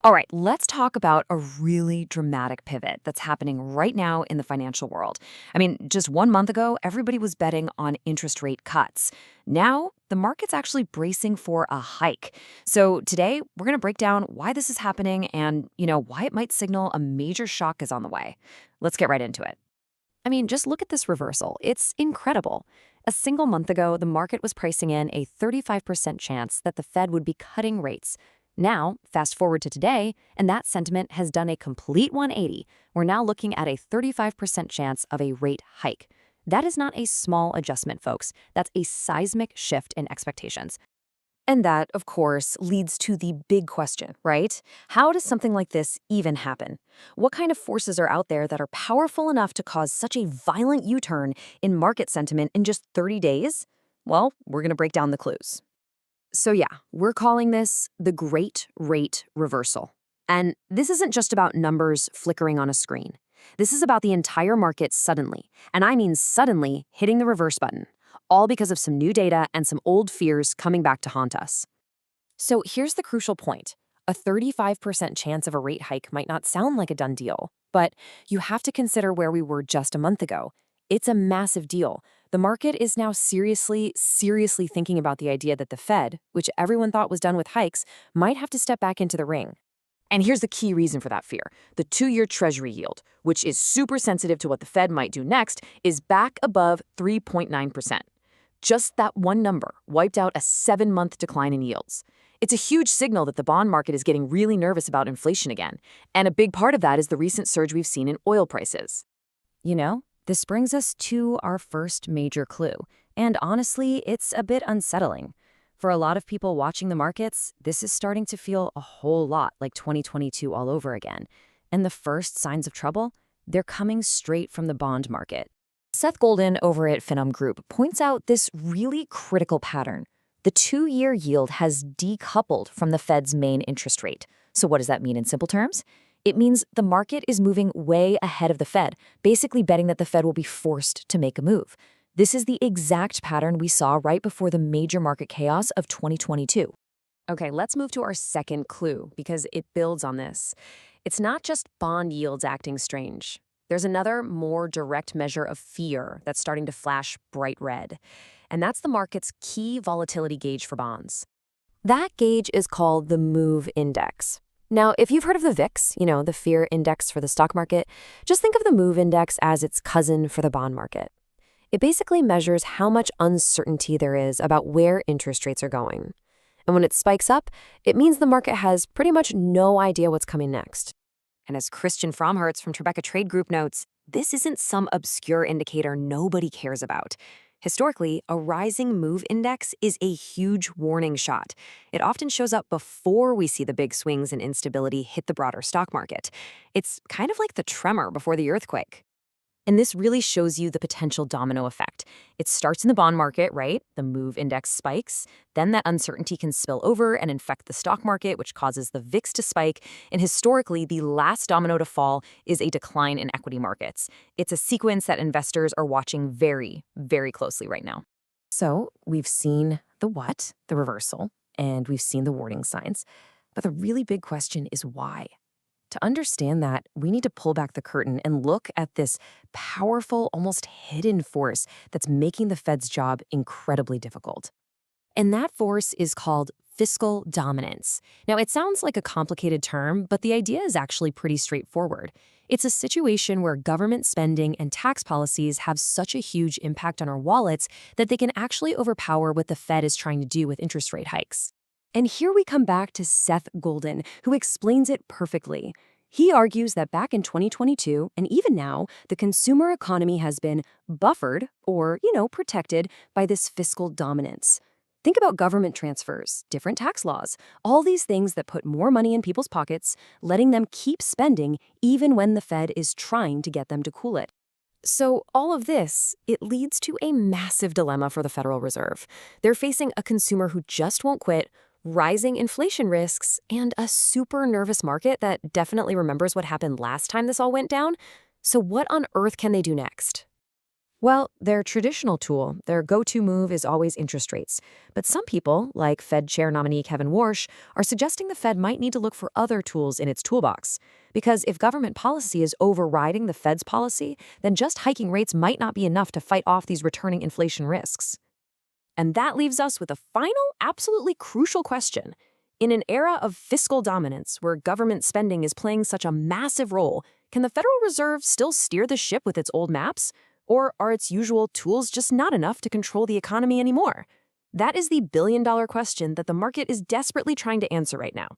All right, let's talk about a really dramatic pivot that's happening right now in the financial world. I mean, just 1 month ago, everybody was betting on interest rate cuts. Now, the market's actually bracing for a hike. So today, we're going to break down why this is happening and, why it might signal a major shock is on the way. Let's get right into it. I mean, just look at this reversal. It's incredible. A single month ago, the market was pricing in a 35% chance that the Fed would be cutting rates. Now, fast forward to today, and that sentiment has done a complete 180. We're now looking at a 35% chance of a rate hike. That is not a small adjustment, folks. That's a seismic shift in expectations. And that, of course, leads to the big question, right? How does something like this even happen? What kind of forces are out there that are powerful enough to cause such a violent U-turn in market sentiment in just 30 days? Well, we're going to break down the clues. So yeah, we're calling this the Great Rate Reversal. And this isn't just about numbers flickering on a screen. This is about the entire market suddenly, and I mean suddenly, hitting the reverse button, all because of some new data and some old fears coming back to haunt us. So here's the crucial point. A 35% chance of a rate hike might not sound like a done deal, but you have to consider where we were just a month ago. It's a massive deal. The market is now seriously thinking about the idea that the Fed, which everyone thought was done with hikes, might have to step back into the ring. And here's the key reason for that fear. The 2-year Treasury yield, which is super sensitive to what the Fed might do next, is back above 3.9%. Just that one number wiped out a 7-month decline in yields. It's a huge signal that the bond market is getting really nervous about inflation again. And a big part of that is the recent surge we've seen in oil prices. This brings us to our first major clue. And honestly, it's a bit unsettling. For a lot of people watching the markets, this is starting to feel a whole lot like 2022 all over again. And the first signs of trouble? They're coming straight from the bond market. Seth Golden over at Finom Group points out this really critical pattern. The 2-year yield has decoupled from the Fed's main interest rate. So what does that mean in simple terms? It means the market is moving way ahead of the Fed, basically betting that the Fed will be forced to make a move. This is the exact pattern we saw right before the major market chaos of 2022. Okay, let's move to our second clue because it builds on this. It's not just bond yields acting strange. There's another, more direct measure of fear that's starting to flash bright red, and that's the market's key volatility gauge for bonds. That gauge is called the MOVE Index. Now, if you've heard of the VIX, the fear index for the stock market, just think of the MOVE Index as its cousin for the bond market. It basically measures how much uncertainty there is about where interest rates are going. And when it spikes up, it means the market has pretty much no idea what's coming next. And as Christian Fromhertz from Tribeca Trade Group notes, this isn't some obscure indicator nobody cares about. Historically, a rising MOVE index is a huge warning shot. It often shows up before we see the big swings and instability hit the broader stock market. It's kind of like the tremor before the earthquake. And this really shows you the potential domino effect. It starts in the bond market, right? The MOVE index spikes. Then that uncertainty can spill over and infect the stock market, which causes the VIX to spike. And historically, the last domino to fall is a decline in equity markets. It's a sequence that investors are watching very, very closely right now. So we've seen the what, the reversal, and we've seen the warning signs. But the really big question is why? To understand that, we need to pull back the curtain and look at this powerful, almost hidden force that's making the Fed's job incredibly difficult. And that force is called fiscal dominance. Now, it sounds like a complicated term, but the idea is actually pretty straightforward. It's a situation where government spending and tax policies have such a huge impact on our wallets that they can actually overpower what the Fed is trying to do with interest rate hikes. And here we come back to Seth Golden, who explains it perfectly. He argues that back in 2022, and even now, the consumer economy has been buffered or, protected by this fiscal dominance. Think about government transfers, different tax laws, all these things that put more money in people's pockets, letting them keep spending even when the Fed is trying to get them to cool it. So all of this, it leads to a massive dilemma for the Federal Reserve. They're facing a consumer who just won't quit, rising inflation risks, and a super nervous market that definitely remembers what happened last time this all went down. So what on earth can they do next? Well, their traditional tool, their go-to move is always interest rates. But some people, like Fed Chair nominee Kevin Warsh, are suggesting the Fed might need to look for other tools in its toolbox. Because if government policy is overriding the Fed's policy, then just hiking rates might not be enough to fight off these returning inflation risks. And that leaves us with a final, absolutely crucial question. In an era of fiscal dominance, where government spending is playing such a massive role, can the Federal Reserve still steer the ship with its old maps? Or are its usual tools just not enough to control the economy anymore? That is the billion-dollar question that the market is desperately trying to answer right now.